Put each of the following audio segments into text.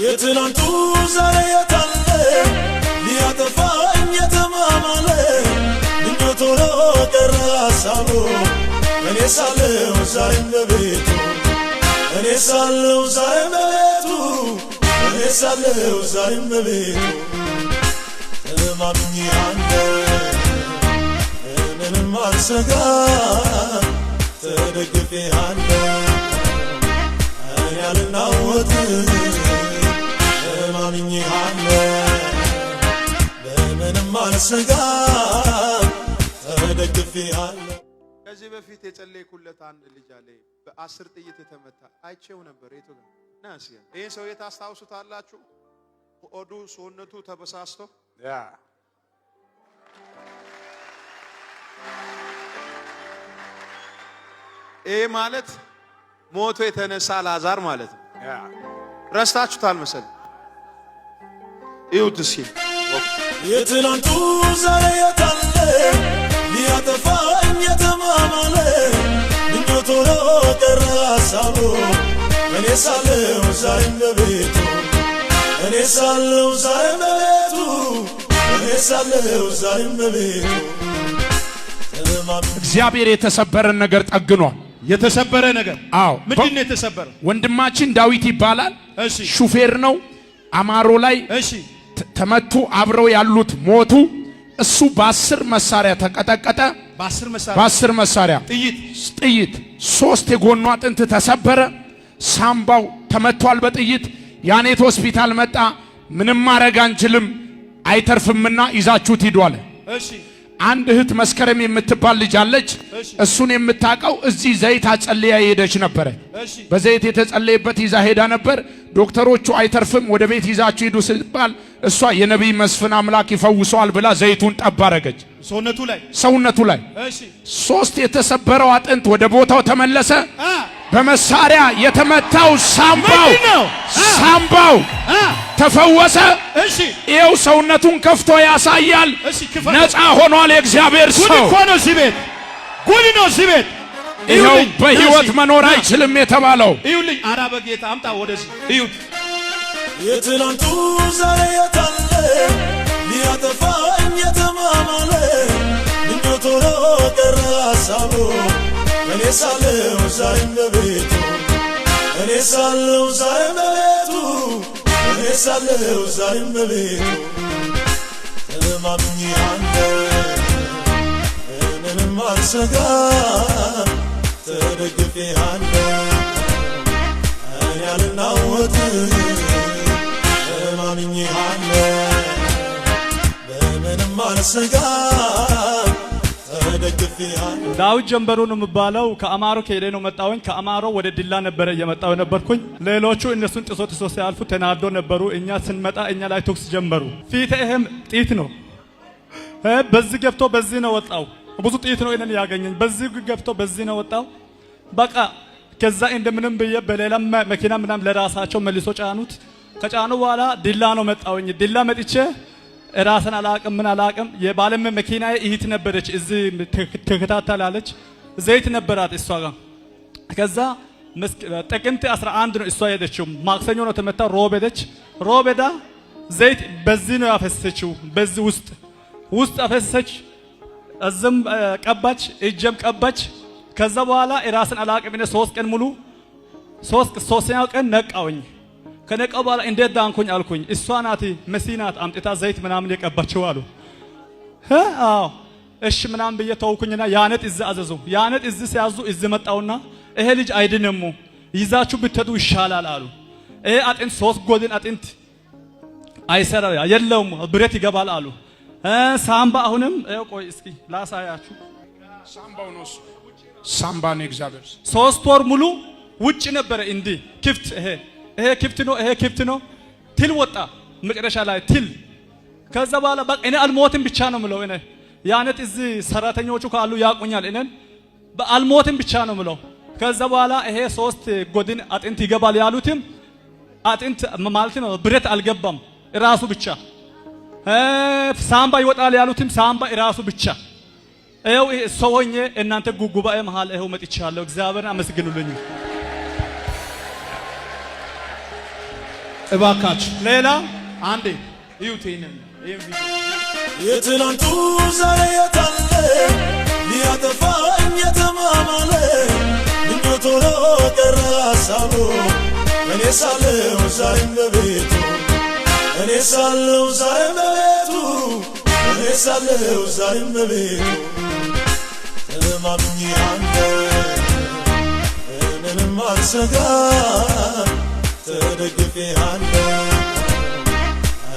የትናንቱ ዛሬ የታለ ሊያጠፋኝ የተማማለ ምኞቱ ቀረ ሐሳቡ እኔ ሳለሁ ዛሬም በቤቱ እኔ ሳለሁ ዛሬም በቤቱ እኔ ሳለሁ ዛሬም በቤቱ ተማምኜአለሁ ምንም አልሰጋም ተደግፌአለሁ እኔ አልናወጥም ተማምኜአለሁ ምንም አልሰጋም ተደግፌአለሁ ከዚህ በፊት የጸለይኩለት አንድ ልጅ አለ በ10 ጥይት የተመታ አይቼው ነበር የቱ ጋር ናሲያ ይሄ ሰው የታስታውሱታላችሁ ሆዱ ሰውነቱ ተበሳስቶ ያ ይሄ ማለት ሞቶ የተነሳ ላዛር ማለት ነው ያ ረስታችሁታል መሰል ይሁት ሲል የትናንቱ ዛሬ የታለ ሊያጠፋኝ የተማማለ ምኞቱ ቀረ ሐሳቡ እኔ ሳለሁ ዛሬም በቤቱ እኔ ሳለሁ ዛሬም በቤቱ እኔ ሳለሁ ዛሬም በቤቱ እግዚአብሔር የተሰበረን ነገር ጠግኗል። የተሰበረ ነገር አዎ ምንድነው የተሰበረው? ወንድማችን ዳዊት ይባላል። እሺ ሹፌር ነው። አማሮ ላይ እሺ ተመቱ። አብረው ያሉት ሞቱ። እሱ በ10 መሳሪያ ተቀጠቀጠ። በ10 መሳሪያ ጥይት 3 የጎኑ አጥንት ተሰበረ። ሳምባው ተመቷል በጥይት ያኔት ሆስፒታል መጣ። ምንም ማድረግ አንችልም አይተርፍምና ይዛችሁት ሂዷል። እሺ አንድ እህት መስከረም የምትባል ልጅ አለች። እሱን የምታቀው እዚህ ዘይት አጸልያ ሄደች ነበር። በዘይት የተጸለየበት ይዛ ሄዳ ነበር። ዶክተሮቹ አይተርፍም ወደ ቤት ይዛችሁ ሂዱ ሲባል እሷ የነብይ መስፍን አምላክ ይፈውሰዋል ብላ ዘይቱን ጠብ አረገች ሰውነቱ ላይ። 3 የተሰበረው አጥንት ወደ ቦታው ተመለሰ። በመሳሪያ የተመታው ሳምባው ተፈወሰ። ይኸው ሰውነቱን ከፍቶ ያሳያል። ነፃ ሆኗል። የእግዚአብሔር ሰው ጉድ ነው ሲቤት ይኸው በህይወት መኖር አይችልም የተባለው ይሁልኝ አራ በጌታ አምጣ ወደዚህ ይሁት የትናንቱ ዛሬ የታለ ሊያጠፋኝ የተማማለ ምኞቱ ቀረ ሐሳቡ እኔ ሳለሁ ዛሬም በቤቱ እኔ ሳለሁ ዛሬም በቤቱ እኔ ሳለሁ ዛሬም በቤቱ ተማምኜአለሁ ምንም አልሰጋም ተደግፌአለሁ እኔ አልናወጥም ተማምኜአለሁ ምንም አልሰጋም ተደግፌአለሁ ዳዊት ጀንበሩ ነው የሚባለው ከአማሮ ከሄደ ነው መጣሁኝ ከአማሮ ወደ ዲላ ነበር የመጣው ነበርኩኝ ሌሎቹ እነሱን ጥሶ ሲያልፉ ተናዶ ነበሩ እኛ ስንመጣ እኛ ላይ ተኩስ ጀመሩ ፊቴም ጥይት ነው በዚህ ገብቶ በዚህ ነው ወጣው ብዙ ጥይት ነው እነን ያገኘኝ በዚህ ገብቶ በዚህ ነው ወጣው በቃ ከዛ እንደምንም በየ በሌላ መኪና ምናም ለራሳቸው መልሶ ጫኑት ከጫኑ በኋላ ዲላ ነው መጣሁኝ ዲላ መጥቼ ራስን አላቅም ምን አላቅም የባለም መኪና እህት ነበረች እዚህ ተከታተላለች ዘይት ነበራት እሷ ጋር ከዛ ጥቅምት 11 ነው እሷ ሄደችው ማክሰኞ ነው ተመታ ሮቤዳ ዘይት በዚህ ነው ያፈሰችው በዚህ ውስጥ አፈሰች እዝም ቀባች እጀም ቀባች ከዛ በኋላ ራስን አላቅም እኔ 3 ቀን ሙሉ 3ኛው ቀን ነቃውኝ ከነቃው በኋላ እንዴት ዳንኩኝ አልኩኝ እሷ ናት መሲናት አምጥታ ዘይት ምናምን የቀባቸው አሉ አዎ እሺ ምናምን በየተውኩኝና ያነት እዚህ አዘዙ ያነት እዚህ ሲያዙ እዚህ መጣውና ይሄ ልጅ አይድነሙ ይዛችሁ ብትዱ ይሻላል አሉ ይሄ አጥንት 3 ጎድን አጥንት አይሰራ የለውም ብረት ይገባል አሉ ሳምባ አሁንም ቆይ እስኪ ላሳያችሁ ሳምባው ነው ሳምባ ነው እግዚአብሔር 3 ወር ሙሉ ውጭ ነበር እንዲ ክፍት ይሄ ክፍት ነው ትል ወጣ መጨረሻ ላይ ትል ከዛ በኋላ በቃ እኔ አልሞትም ብቻ ነው ምለው እኔ ያነት እዚህ ሰራተኞቹ ካሉ ያቁኛል እኔን በአልሞትም ብቻ ነው ምለው ከዛ በኋላ ይሄ 3 ጎድን አጥንት ይገባል ያሉትም አጥንት ማለት ነው ብረት አልገባም ራሱ ብቻ ሳምባ ይወጣል ያሉትም ሳምባ ራሱ ብቻ ይሄው ሰውኝ እናንተ ጉጉባኤ መሃል ይሄው መጥቻለሁ እግዚአብሔርን አመስግኑልኝ እባካችሁ ሌላ አንዴ እዩት ይሄንን ቪዲዮ። የትናንቱ ዛሬ የታለ ሊያጠፋኝ የተማማለ ምኞት ሆኖ ቀረ ሀሳቡ እኔ ሳለሁ ዛሬም በቤቱ እኔ ሳለሁ ዛሬም በቤቱ እኔ ሳለሁ ዛሬም በቤቱ ተማምኜ አንተ ምንም አልሰጋም ተደግፌ አንተ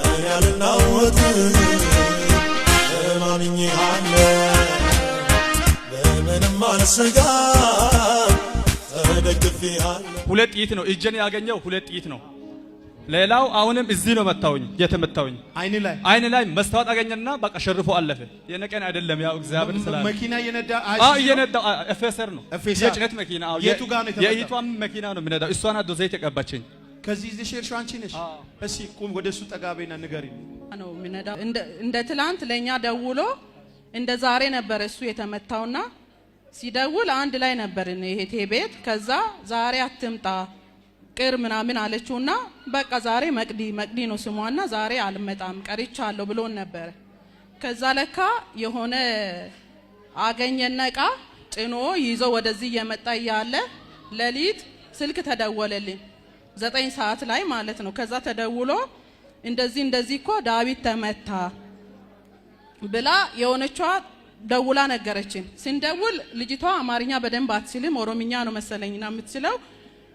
እኔ አልናወጥም ተማምኜ አንተ ምንም አልሰጋም ተደግፌ አንተ። ሁለት ጥይት ነው እጄን ያገኘው፣ ሁለት ጥይት ነው። ሌላው አሁንም እዚህ ነው መታውኝ የተመታውኝ አይን ላይ መስታወት አገኘና በቃ ሸርፎ አለፈ። የነቀን አይደለም ያው እግዚአብሔር ስላለ መኪና እየነዳ ኤፌሰር ነው የጭነት መኪና። የቱ ጋር ነው የተመታው? የኢቷም መኪና ነው የሚነዳው። እሷ ናት ዘይት የቀባችኝ። ከዚህ እዚህ ሼርሾ አንቺ ነሽ? እሺ ቁም፣ ወደሱ ጠጋቤና ንገሪኝ ነው የሚነዳው። እንደ ትላንት ለኛ ደውሎ እንደ ዛሬ ነበር እሱ የተመታውና ሲደውል አንድ ላይ ነበር እህቴ ቤት። ከዛ ዛሬ አትምጣ ቅር ምናምን አለችውና በቃ ዛሬ መቅዲ ነው ስሟና ዛሬ አልመጣም ቀርቻለሁ ብሎን ነበር። ከዛ ለካ የሆነ አገኘና እቃ ጭኖ ይዞ ወደዚህ እየመጣ እያለ ሌሊት ስልክ ተደወለልኝ 9 ሰዓት ላይ ማለት ነው። ከዛ ተደውሎ እንደዚህ እኮ ዳዊት ተመታ ብላ የሆነቿ ደውላ ነገረችን። ስንደውል ልጅቷ አማርኛ በደንብ አትችልም፣ ኦሮምኛ ነው መሰለኝና የምትችለው።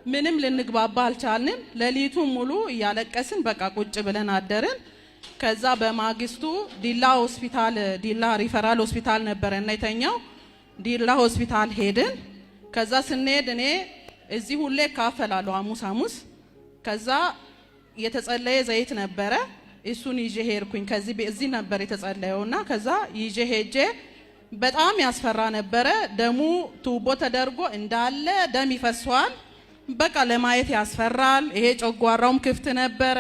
ምንም ልንግባባ አልቻልንም። ሌሊቱን ሙሉ እያለቀስን በቃ ቁጭ ብለን አደርን። ከዛ በማግስቱ ዲላ ሪፈራል ሆስፒታል ነበረና የተኛው ዲላ ሆስፒታል ሄድን። ከዛ ስንሄድ እኔ እዚህ ሁሌ ካፈላለሁ ሐሙስ። ከዛ የተጸለየ ዘይት ነበረ፣ እሱን ይዤ ሄድኩኝ። እዚህ ነበር የተጸለየውና ከዛ ይዤ ሄጄ በጣም ያስፈራ ነበረ። ደሙ ቱቦ ተደርጎ እንዳለ ደም ይፈሷል። በቃ ለማየት ያስፈራል። ይሄ ጨጓራውም ክፍት ነበረ፣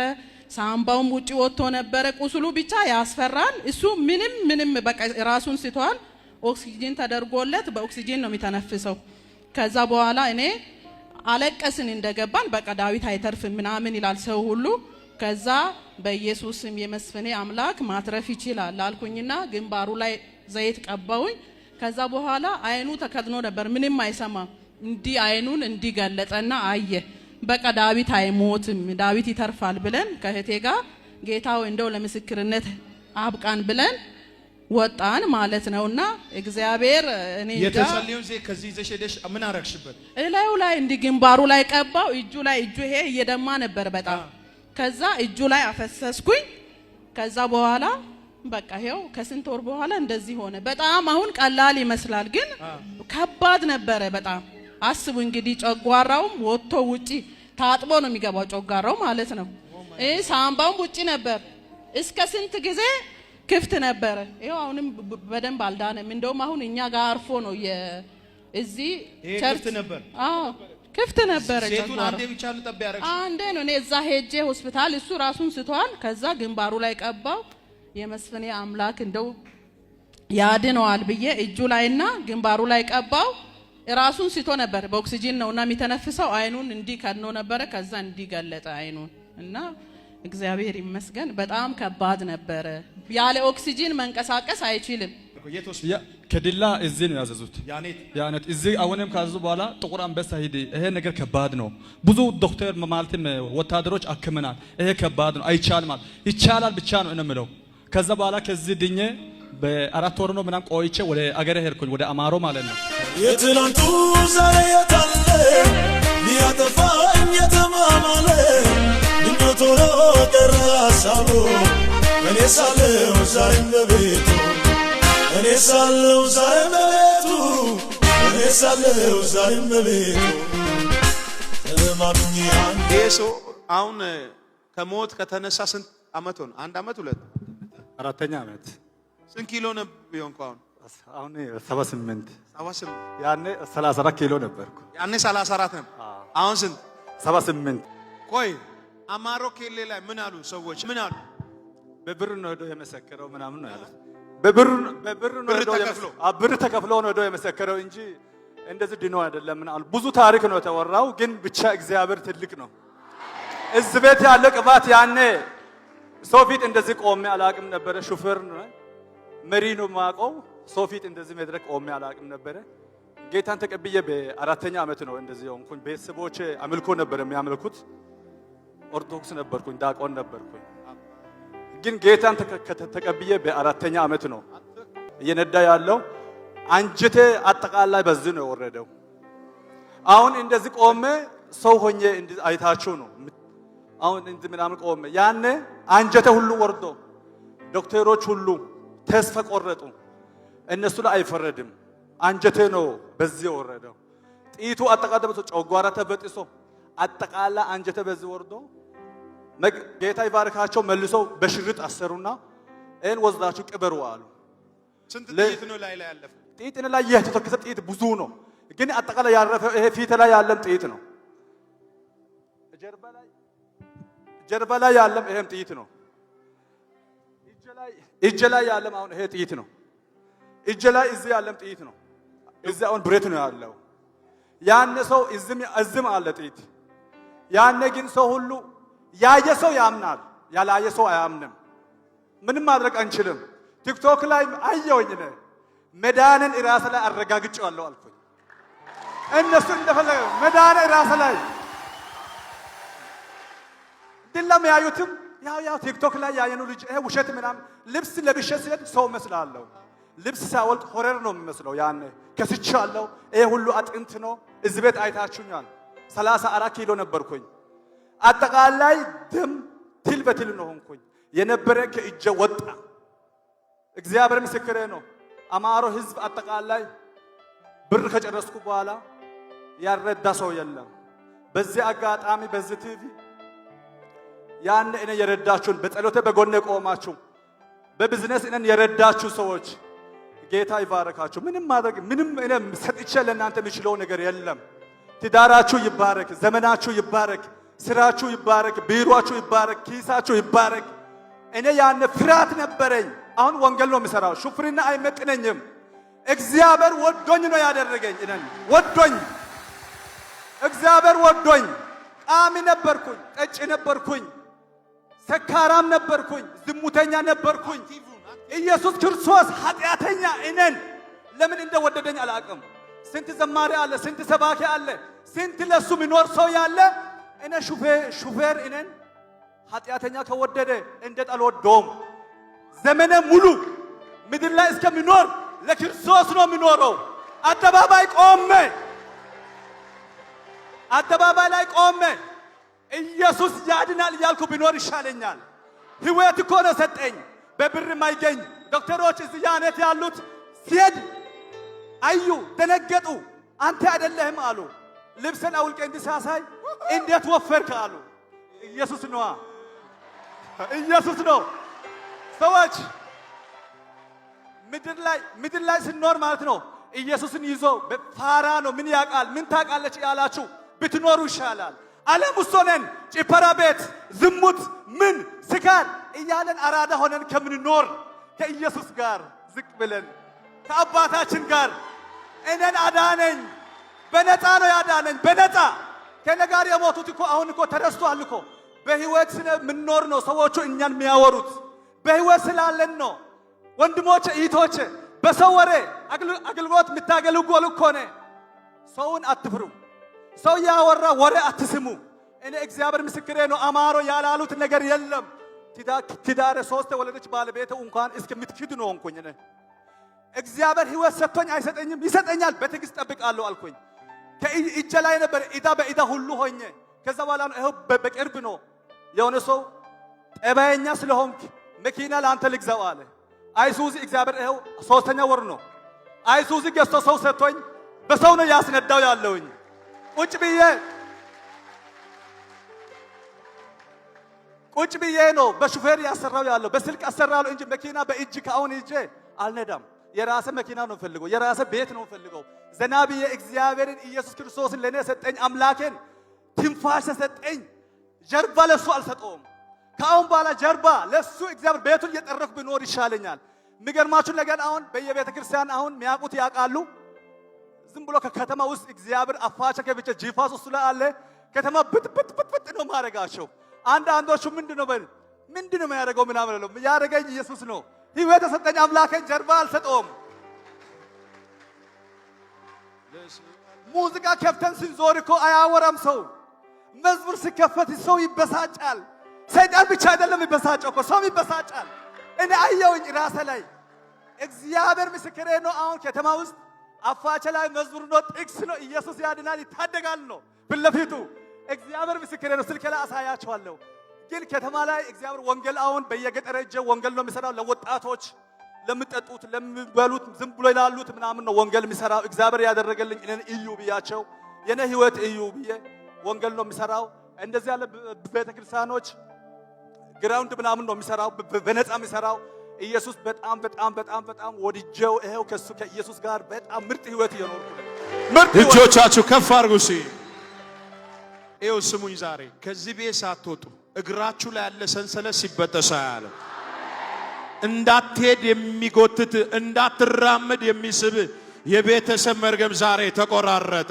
ሳምባውም ውጪ ወጥቶ ነበረ። ቁስሉ ብቻ ያስፈራል። እሱ ምንም በቃ ራሱን ስቷል። ኦክሲጂን ተደርጎለት በኦክሲጂን ነው የሚተነፍሰው። ከዛ በኋላ እኔ አለቀስን እንደገባን። በቃ ዳዊት አይተርፍም ምናምን ይላል ሰው ሁሉ። ከዛ በኢየሱስም የመስፍኔ አምላክ ማትረፍ ይችላል አልኩኝና ግንባሩ ላይ ዘይት ቀባውኝ። ከዛ በኋላ አይኑ ተከድኖ ነበር፣ ምንም አይሰማም። እንዲ አይኑን እንዲገለጠና አየ። በቃ ዳዊት አይሞትም ዳዊት ይተርፋል ብለን ከእህቴ ጋር ጌታው እንደው ለምስክርነት አብቃን ብለን ወጣን ማለት ነውና እግዚአብሔር እኔ የተጸለየው ዘይ ከዚህ ዘሸደሽ ምን አረክሽበት? እላዩ ላይ እንዲ ግንባሩ ላይ ቀባው። እጁ ይሄ እየደማ ነበር በጣም። ከዛ እጁ ላይ አፈሰስኩኝ። ከዛ በኋላ በቃ ይሄው ከስንት ወር በኋላ እንደዚህ ሆነ። በጣም አሁን ቀላል ይመስላል፣ ግን ከባድ ነበረ በጣም። አስቡ እንግዲህ ጨጓራውም ወጥቶ ውጪ ታጥቦ ነው የሚገባው ጨጓራው ማለት ነው። ሳምባውም ውጪ ነበር። እስከ ስንት ጊዜ ክፍት ነበረ። ይሄው አሁንም በደንብ አልዳነም። እንደውም አሁን እኛ ጋር አርፎ ነው እዚህ ቸርች ነበር። ክፍት ነበረ ጨጓራው። አንዴ ብቻ ነው ጠብ ያረግሽ? አንዴ ነው። እኔ እዛ ሄጄ ሆስፒታል እሱ ራሱን ስቷል። ከዛ ግንባሩ ላይ ቀባው። የመስፍኔ አምላክ እንደው ያድነዋል ብዬ እጁ ላይና ግንባሩ ላይ ቀባው። ራሱን ስቶ ነበር፣ በኦክሲጂን ነውና የሚተነፍሰው። አይኑን እንዲ ከድኖ ነበረ። ከዛ እንዲገለጠ አይኑን እና እግዚአብሔር ይመስገን። በጣም ከባድ ነበረ። ያለ ኦክሲጂን መንቀሳቀስ አይችልም። ከዲላ እዚህ ነው ያዘዙት። ያኔት እዚህ አሁንም ካዘዙ በኋላ ጥቁር አንበሳ ሂድ፣ ይሄ ነገር ከባድ ነው። ብዙ ዶክተር ማለትም ወታደሮች አክመናል። ይሄ ከባድ ነው፣ አይቻልም ማለት ይቻላል ብቻ ነው እንምለው። ከዛ በኋላ ከዚህ ድኜ በ4 ወር ነው ምናምን ቆይቼ ወደ አገሬ ሄድኩኝ፣ ወደ አማሮ ማለት ነው። የትናንቱ ዛሬ የታለ ሊያጠፋኝ የተማማለ ምኞት ሆኖ ቀረ ሀሳቡ እኔ ሳለሁ ዛሬም በቤቱ እኔ ሳለሁ ዛሬም በቤቱ እኔ ሳለሁ ዛሬም በቤቱ ተማምኜ አንተ። ይሄ ሰው አሁን ከሞት ከተነሳ ስንት አመት ሆነ? 1 አመት 2? 4ኛ አመት። ስንት ኪሎ ነው ቢሆንኩ? አሁን 78። 78። ያኔ 34 ኪሎ ነበርኩ። ያኔ 34 ነበር። አሁን ስንት? 78። ቆይ አማሮ ኬሌ ላይ ምን አሉ ሰዎች? ምን አሉ? በብር ነው ሄዶ የመሰከረው ምናምን ነው ያሉት። በብር ነው ሄዶ ብር ተከፍሎ ነው ሄዶ የመሰከረው እንጂ እንደዚህ ድኖ አይደለም። ምን አሉ? ብዙ ታሪክ ነው የተወራው፣ ግን ብቻ እግዚአብሔር ትልቅ ነው። እዚህ ቤት ያለ ቅባት ያኔ ሰው ፊት እንደዚህ ቆሜ አላቅም ነበረ። ሹፌር ነው መሪ ነው ማቀው። ሰው ፊት እንደዚህ መድረክ ቆሜ አላቅም ነበረ። ጌታን ተቀብዬ በአራተኛ ዓመት ነው እንደዚህ ሆንኩኝ። ቤተሰቦቼ አምልኮ ነበር የሚያመልኩት። ኦርቶዶክስ ነበርኩኝ፣ ዳቆን ነበርኩኝ። ግን ጌታን ተቀብዬ በአራተኛ ዓመት ነው እየነዳ ያለው። አንጀቴ አጠቃላይ በዚህ ነው የወረደው። አሁን እንደዚህ ቆሜ ሰው ሆኜ አይታችሁ ነው አሁን እንደዚህ ምናምን ቆሜ። ያኔ አንጀቴ ሁሉ ወርዶ ዶክተሮች ሁሉ ተስፋ ቆረጡ። እነሱ ላይ አይፈረድም። አንጀቴ ነው በዚህ የወረደው። ጥይቱ አጠቃላይ ጨጓራ ተበጥሶ አጠቃላይ አንጀቴ በዚህ ወርዶ ጌታ ይባርካቸው መልሰው በሽርጥ አሰሩና እን ወስዳችሁ ቅበሩ አሉ። ስንት ጥይት ነው ላይ ያለፈው? ጥይት ላይ የተተከሰ ጥይት ብዙ ነው፣ ግን አጠቃላይ ያረፈው ይሄ ፊት ላይ ያለም ጥይት ነው። ጀርባ ላይ ያለም ይሄም ጥይት ነው። እጄ ላይ ያለም አሁን ይሄ ጥይት ነው። እጄ ላይ እዚህ ያለም ጥይት ነው። እዚህ አሁን ብሬት ነው ያለው። ያኔ ሰው እዝም አለ ጥይት። ያኔ ግን ሰው ሁሉ ያየ ሰው ያምናል፣ ያላየ ሰው አያምንም። ምንም ማድረግ አንችልም። ቲክቶክ ላይ አየሁኝ እኔ መዳንን ራስ ላይ አረጋግጬዋለሁ አልኩኝ። እነሱ እንደፈለገ መዳንን ራስ ላይ ድለም ያዩትም ያው ቲክቶክ ላይ ያየኑ ልጅ ይሄ ውሸት ምናምን ልብስ ለብሼ ሲሄድ ሰው መስላለሁ። ልብስ ሳወልቅ ሆረር ነው የሚመስለው። ያኔ ከስቻለሁ። ይሄ ሁሉ አጥንት ነው። እዚህ ቤት አይታችሁኛል። 34 ኪሎ ነበርኩኝ። አጠቃላይ ደም ትል በትል ነው ሆንኩኝ። የነበረ ከእጄ ወጣ። እግዚአብሔር ምስክሬ ነው። አማሮ ህዝብ አጠቃላይ ብር ከጨረስኩ በኋላ ያረዳ ሰው የለም። በዚህ አጋጣሚ በዚህ ቲቪ ያን እኔ የረዳችሁን በጸሎቴ በጎኔ ቆማችሁ በቢዝነስ እኔን የረዳችሁ ሰዎች ጌታ ይባረካችሁ። ምንም ማድረግ ምንም እኔ ሰጥቼ ለእናንተ የሚችለው ነገር የለም። ትዳራችሁ ይባረክ፣ ዘመናችሁ ይባረክ፣ ስራችሁ ይባረክ፣ ቢሮአችሁ ይባረክ፣ ኪሳችሁ ይባረክ። እኔ ያን ፍርሃት ነበረኝ። አሁን ወንጌል ነው የምሰራው። ሹፍርና አይመጥነኝም። እግዚአብሔር ወዶኝ ነው ያደረገኝ። እኔን ወዶኝ እግዚአብሔር ወዶኝ። ቃሚ ነበርኩኝ፣ ጠጭ ነበርኩኝ፣ ሰካራም ነበርኩኝ፣ ዝሙተኛ ነበርኩኝ። ኢየሱስ ክርስቶስ ኃጢአተኛ እኔን ለምን እንደወደደኝ አላውቅም። ስንት ዘማሪ አለ፣ ስንት ሰባኪ አለ፣ ስንት ለሱ የሚኖር ሰው ያለ። እኔ ሹፌር እኔን ኃጢአተኛ ከወደደ እንደ አልወደውም። ዘመነ ሙሉ ምድር ላይ እስከሚኖር ለክርስቶስ ነው የሚኖረው። አደባባይ ላይ ቆሜ ኢየሱስ ያድናል እያልኩ ቢኖር ይሻለኛል። ህይወት እኮ ነው ሰጠኝ፣ በብር ማይገኝ። ዶክተሮች እዚህ ያነት ያሉት ሲሄድ አዩ፣ ደነገጡ። አንተ አይደለህም አሉ። ልብስን አውልቄ እንዲሳሳይ እንዴት ወፈርክ አሉ። ኢየሱስ ነው፣ ኢየሱስ ነው። ሰዎች ምድር ላይ ስንኖር ማለት ነው ኢየሱስን ይዞ በፋራ ነው። ምን ያውቃል ምን ታውቃለች ያላችሁ ብትኖሩ ይሻላል። ዓለም ውስጥ ሆነን ጭፈራ ቤት፣ ዝሙት፣ ምን ስካር እያለን አራዳ ሆነን ከምንኖር ከኢየሱስ ጋር ዝቅ ብለን ከአባታችን ጋር እኔን አዳነኝ። በነፃ ነው ያዳነኝ፣ በነፃ ከእኔ ጋር የሞቱት እኮ አሁን እኮ ተረስቷል እኮ። በህይወት ስለምንኖር ነው ሰዎቹ እኛን የሚያወሩት። በህይወት ስላለን ነው። ወንድሞቼ እህቶቼ፣ በሰው ወሬ አገልግሎት የምታገለግሉ እኮ ነው። ሰውን አትፍሩ። ሰው ያወራ ወሬ አትስሙ። እኔ እግዚአብሔር ምስክሬ ነው። አማሮ ያላሉት ነገር የለም። ትዳር 3 ወለደች ባለቤቱ እንኳን እስከምትክድ ነው ሆንኩኝ። እኔ እግዚአብሔር ህይወት ሰጥቶኝ አይሰጠኝም? ይሰጠኛል። በትዕግስት ጠብቃለሁ አልኩኝ። ከእጄ ላይ ነበር ኢዳ በኢዳ ሁሉ ሆኜ። ከዛ በኋላ ነው ይኸው በቅርብ ነው የሆነ ሰው ጠባየኛ ስለሆንክ መኪና ለአንተ ልግዛው አለ። አይሱዚ እግዚአብሔር ይኸው 3ኛ ወር ነው አይሱዚ ገዝቶ ሰው ሰጥቶኝ በሰው ነው ያስነዳው ያለውኝ። ቁጭ ብዬ ነው በሹፌር ያሰራው ያለው። በስልክ አሰራለሁ እንጂ መኪና በእጅ ከአሁን ይዤ አልነዳም። የራሴ መኪና ነው ፈልገው፣ የራሴ ቤት ነው ፈልገው። ዘና ብዬ እግዚአብሔርን ኢየሱስ ክርስቶስን ለኔ ሰጠኝ። አምላኬን ትንፋሽ ሰጠኝ። ጀርባ ለሱ አልሰጠውም። ከአሁን በኋላ ጀርባ ለሱ እግዚአብሔር ቤቱን እየጠረኩ ብኖር ይሻለኛል። የሚገርማችሁ ነገር አሁን በየቤተ ክርስቲያን አሁን የሚያውቁት ያውቃሉ። ዝም ብሎ ከከተማ ውስጥ እግዚአብሔር አፋቸ ከብቻ ጂፋስ ውስጥ ላይ አለ። ከተማ ብጥብጥ ነው ማረጋቸው። አንዳንዶቹ ምንድነው የሚያደርገው ምናምን ነው ያደረገኝ ኢየሱስ ነው። ህይወት የሰጠኝ አምላኬን ጀርባ አልሰጠውም። ሙዚቃ ከፍተን ስንዞር እኮ አያወራም ሰው። መዝሙር ሲከፈት ሰው ይበሳጫል። ሰይጣን ብቻ አይደለም ይበሳጫው እኮ ሰው ይበሳጫል። እኔ አየሁኝ ራሴ ላይ። እግዚአብሔር ምስክሬ ነው። አሁን ከተማ ውስጥ አፋቸ ላይ መዝሙር ነው፣ ጥቅስ ነው፣ ኢየሱስ ያድናል ይታደጋል ነው ብለፊቱ። እግዚአብሔር ምስክሬ ነው። ስልክ ላይ አሳያቸዋለሁ። ግን ከተማ ላይ እግዚአብሔር ወንጌል አሁን በየገጠር እጄ ወንጌል ነው የሚሰራው። ለወጣቶች ለምጠጡት ለሚበሉት ዝም ብሎ ይላሉት ምናምን ነው ወንጌል የሚሰራው። እግዚአብሔር ያደረገልኝ እኔን እዩ ብያቸው የኔ ህይወት እዩ ብዬ ወንጌል ነው የሚሰራው። እንደዚህ ያለ ቤተክርስቲያኖች ግራውንድ ምናምን ነው የሚሰራው፣ በነፃ የሚሰራው። ኢየሱስ በጣም ወድጄው ይሄው ከኢየሱስ ጋር በጣም ምርጥ ህይወት እየኖርኩ ነው። እጆቻችሁ ከፍ አድርጉ እስኪ። ይኸው ስሙኝ፣ ዛሬ ከዚህ ቤት ሳትወጡ እግራችሁ ላይ ያለ ሰንሰለት ሲበጠስ አያለሁ። እንዳትሄድ የሚጎትት እንዳትራመድ የሚስብ የቤተሰብ መርገም ዛሬ ተቆራረጠ።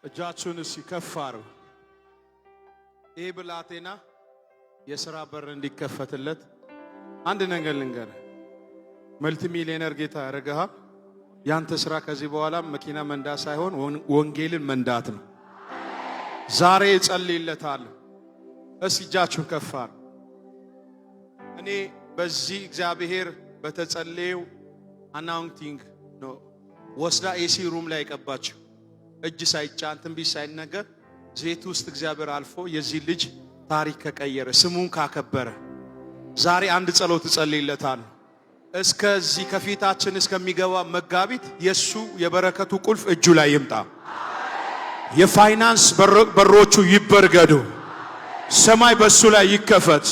እጃችሁን እስኪ ከፍ አድርጉ። ይህ ብላቴና የሥራ በር እንዲከፈትለት አንድ ነገር ልንገርህ። መልቲ ሚሊዮነር ጌታ ያደረገሃል። ያንተ ሥራ ከዚህ በኋላ መኪና መንዳት ሳይሆን ወንጌልን መንዳት ነው። ዛሬ እጸልይለታለሁ። እስኪ እጃችሁን ከፍ አድርጉ። እኔ በዚህ እግዚአብሔር በተጸለየው አናውንቲንግ ነው ወስዳ ኤሲ ሩም ላይ የቀባችው። እጅ ሳይጫን ትንቢት ሳይነገር ዘይት ውስጥ እግዚአብሔር አልፎ የዚህ ልጅ ታሪክ ከቀየረ ስሙን ካከበረ ዛሬ አንድ ጸሎት እጸልይለታለሁ። እስከዚህ ከፊታችን እስከሚገባ መጋቢት የሱ የበረከቱ ቁልፍ እጁ ላይ ይምጣ። የፋይናንስ በሮቹ ይበርገዱ። ሰማይ በሱ ላይ ይከፈት።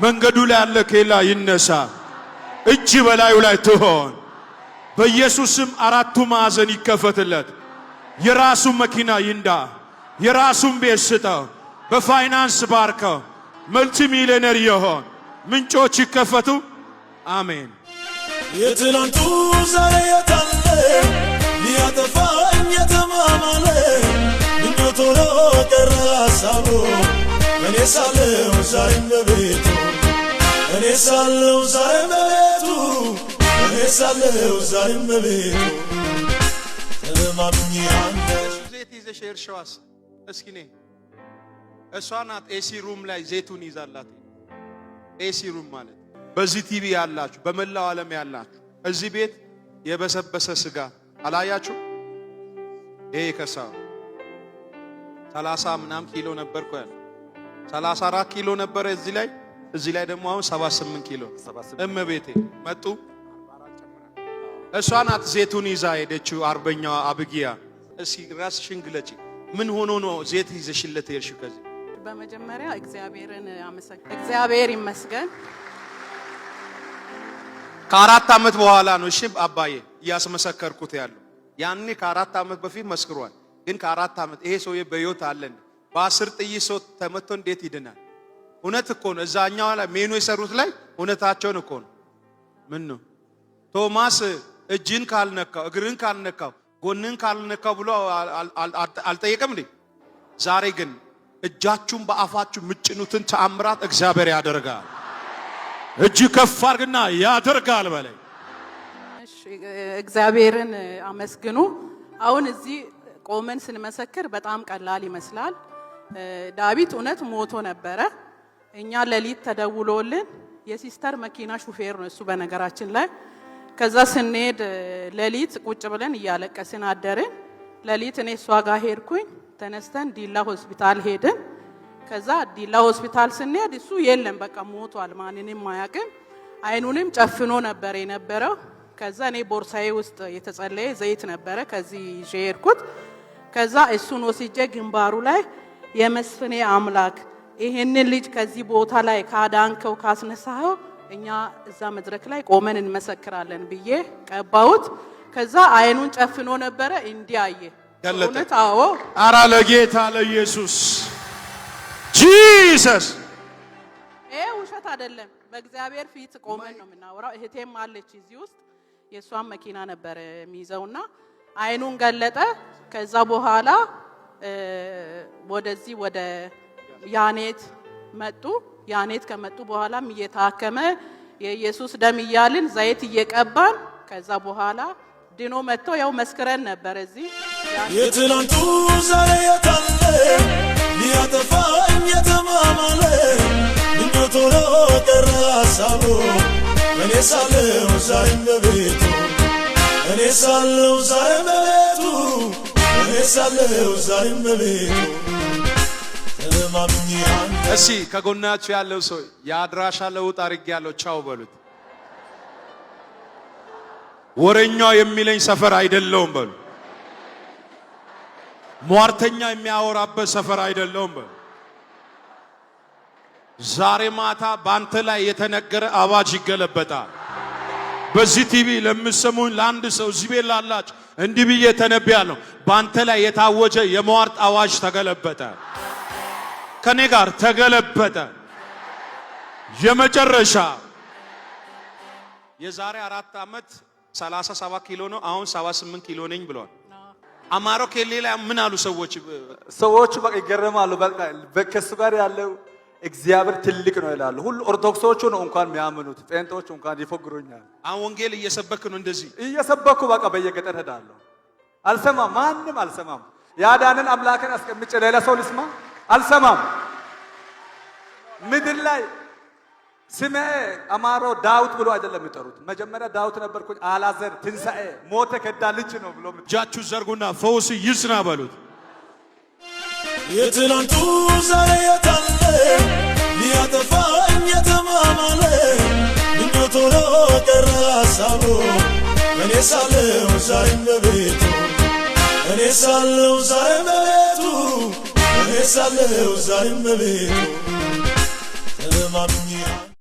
መንገዱ ላይ ያለ ኬላ ይነሳ። እጅ በላዩ ላይ ትሆን። በኢየሱስም አራቱ ማዕዘን ይከፈትለት። የራሱ መኪና ይንዳ። የራሱን ቤት ስጠው። በፋይናንስ ባርከው። መልቲ ሚሊዮነር ይሆን። ምንጮች ይከፈቱ። አሜን። የትናንቱ ዛሬ የታለ ሊያጠፋኝ የተማማለ ምኞት ሆኖ ቀረ ሀሳቡ እኔ ሳለሁ ዛሬም በቤቱ እኔ ሳለሁ ዛሬም በቤቱ እኔ ሳለሁ ዛሬም በቤቱ ተማምኜ አንተ ዘይት ይዘሽ እርሻዋስ እስኪ ነኝ። እሷ ናት ኤሲ ሩም ላይ ዘይቱን ይዛላት። ኤሲ ሩም ማለት በዚህ ቲቪ ያላችሁ በመላው ዓለም ያላችሁ እዚህ ቤት የበሰበሰ ስጋ አላያችሁ? ይሄ ከሳው 30 ምናምን ኪሎ ነበርኩ ያለ 34 ኪሎ ነበረ እዚህ ላይ ደግሞ አሁን 78 ኪሎ። እመቤቴ መጡ። እሷ ናት ዘይቱን ይዛ ሄደችው። አርበኛዋ አብጊያ እስኪ ራስሽን ግለጪ። ምን ሆኖ ነው ዘይት ይዘሽለት ሄድሽው? ከዚህ በመጀመሪያ እግዚአብሔርን እግዚአብሔር ይመስገን። ከ4 ዓመት በኋላ ነው እሺ አባዬ እያስመሰከርኩት ያለው። ያኔ ከ4 ዓመት በፊት መስክሯል። ግን ከ4 ዓመት ይሄ ሰውዬ በሕይወት አለን። በ10 ጥይት ሰው ተመቶ እንዴት ይድናል? እውነት እኮ ነው። እዛኛው ላይ ሜኑ የሰሩት ላይ እውነታቸውን እኮ ነው። ምን ነው ቶማስ እጅን ካልነካው እግርን ካልነካው ጎንን ካልነካው ብሎ አልጠየቀም እንዴ? ዛሬ ግን እጃችሁን በአፋችሁ ምጭኑትን ተአምራት እግዚአብሔር ያደርጋል። እጅ ከፍ አድርግና ያደርጋል በላይ። እሺ እግዚአብሔርን አመስግኑ። አሁን እዚህ ቆመን ስንመሰክር በጣም ቀላል ይመስላል። ዳዊት እውነት ሞቶ ነበረ። እኛ ሌሊት ተደውሎልን የሲስተር መኪና ሹፌር ነው እሱ በነገራችን ላይ። ከዛ ስንሄድ ሌሊት ቁጭ ብለን እያለቀስን አደርን። ሌሊት እኔ እሷ ጋር ሄድኩኝ። ተነስተን ዲላ ሆስፒታል ሄድን። ከዛ ዲላ ሆስፒታል ስንሄድ እሱ የለም በቃ ሞቷል፣ ማንንም አያውቅም። አይኑንም ጨፍኖ ነበር የነበረው። ከዛ እኔ ቦርሳዬ ውስጥ የተጸለየ ዘይት ነበረ ከዚህ ይዤ ሄድኩት። ከዛ እሱን ወስጄ ግንባሩ ላይ የመስፍኔ አምላክ ይሄንን ልጅ ከዚህ ቦታ ላይ ካዳንከው ካስነሳኸው እኛ እዛ መድረክ ላይ ቆመን እንመሰክራለን ብዬ ቀባሁት። ከዛ አይኑን ጨፍኖ ነበረ እንዲያየ ገለጠ። አዎ አራ ለጌታ ለኢየሱስ ጂሰስ። ይሄ ውሸት አይደለም። በእግዚአብሔር ፊት ቆመን ነው የምናወራው። እህቴም አለች እዚህ ውስጥ የሷን መኪና ነበር የሚይዘውና አይኑን ገለጠ። ከዛ በኋላ ወደዚህ ወደ ያኔት መጡ። ያኔት ከመጡ በኋላም እየታከመ የኢየሱስ ደም እያልን ዘይት እየቀባን ከዛ በኋላ ድኖ መጥቶ ያው መስክረን ነበር። እዚህ የትላንቱ ዛሬ የታለ ሊያጠፋኝ የተማማለ ምኞት ሆኖ ቀረ ሀሳቡ እኔ ሳለሁ ዛሬም በቤቱ እኔ ሳለሁ ዛሬም በቤቱ እኔ ሳለሁ ዛሬም በቤቱ እሺ ከጎናችሁ ያለው ሰው የአድራሻ ለውጥ አድርጌያለሁ ቻው በሉት። ወረኛው የሚለኝ ሰፈር አይደለውም በሉ። ሟርተኛ የሚያወራበት ሰፈር አይደለውም በሉ። ዛሬ ማታ ባንተ ላይ የተነገረ አዋጅ ይገለበጣል። በዚህ ቲቪ ለምትሰሙኝ ለአንድ ሰው እዚህ ቤት ላላችሁ እንዲህ ብዬ ተነብያለሁ። ባንተ ላይ የታወጀ የሟርት አዋጅ ተገለበጠ። ከኔ ጋር ተገለበጠ። የመጨረሻ የዛሬ 4 ዓመት 37 ኪሎ ነው፣ አሁን 78 ኪሎ ነኝ ብሏል። አማሮ ኬሌ ላይ ምን አሉ ሰዎች በቃ ይገረማሉ። በቃ ከሱ ጋር ያለው እግዚአብሔር ትልቅ ነው ይላሉ። ሁሉ ኦርቶዶክሶቹ ነው እንኳን የሚያምኑት፣ ጴንጤዎች እንኳን ይፎግሩኛል። አሁን ወንጌል እየሰበክ ነው እንደዚህ እየሰበኩ በቃ በየገጠር ሄዳለሁ። አልሰማም፣ ማንም አልሰማም። ያዳንን አምላክን አስቀምጬ ሌላ ሰው ልስማ አልሰማም። ምድር ላይ ስሜ አማሮ ዳዊት ብሎ አይደለም የሚጠሩት። መጀመሪያ ዳዊት ነበርኩኝ፣ አላዘር ትንሣኤ ሞተ ከዳ ልጅ ነው ብሎ እጃችሁ ዘርጉና ፈውስ ይስና በሉት። የትላንቱ ዛሬ የታለ ሊያጠፋኝ የተማማለ ምኞት ሆኖ ቀረ ሀሳቡ እኔ ሳለሁ ዛሬም በቤቱ እኔ ሳለሁ ዛሬም በቤቱ እኔ ሳለሁ ዛሬም በቤቱ ተማምኜ